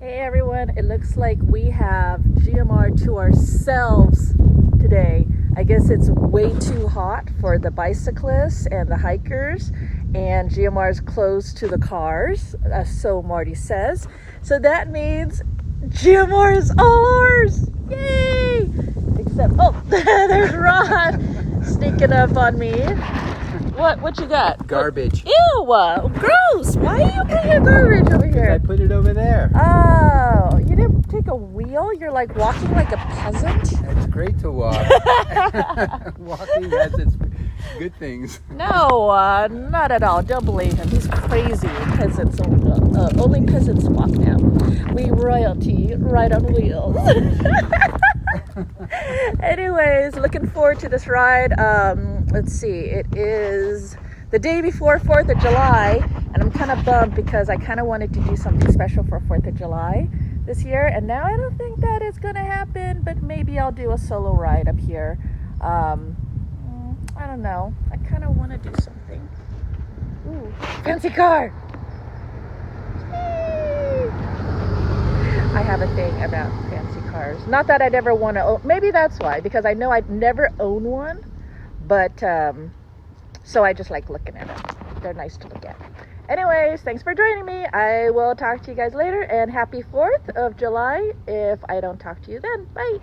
Hey everyone, it looks like we have GMR to ourselves today. I guess it's way too hot for the bicyclists and the hikers, and GMR is closed to the cars, so Marty says. So that means GMR is all ours! Yay! Except, oh, there's Ron sneaking up on me. What you got? Garbage. Ew! Gross! Why are you putting your garbage over here? I put it over there. Oh, you didn't take a wheel? You're like walking like a peasant? It's great to walk. Walking has its good things. No, not at all. Don't believe him. He's crazy. Peasants, only peasants walk now. We royalty, ride on wheels. Anyways, looking forward to this ride. Let's see, it is the day before 4th of July, and I'm kind of bummed because I kind of wanted to do something special for 4th of July this year, and now I don't think that is going to happen, but maybe I'll do a solo ride up here. I don't know. I kind of want to do something. Ooh, fancy car! Yay! I have a thing about fancy cars. Not that I'd ever want to own. Maybe that's why, because I know I'd never own one. But, so I just like looking at them. They're nice to look at. Anyways, thanks for joining me. I will talk to you guys later, and happy 4th of July if I don't talk to you then. Bye.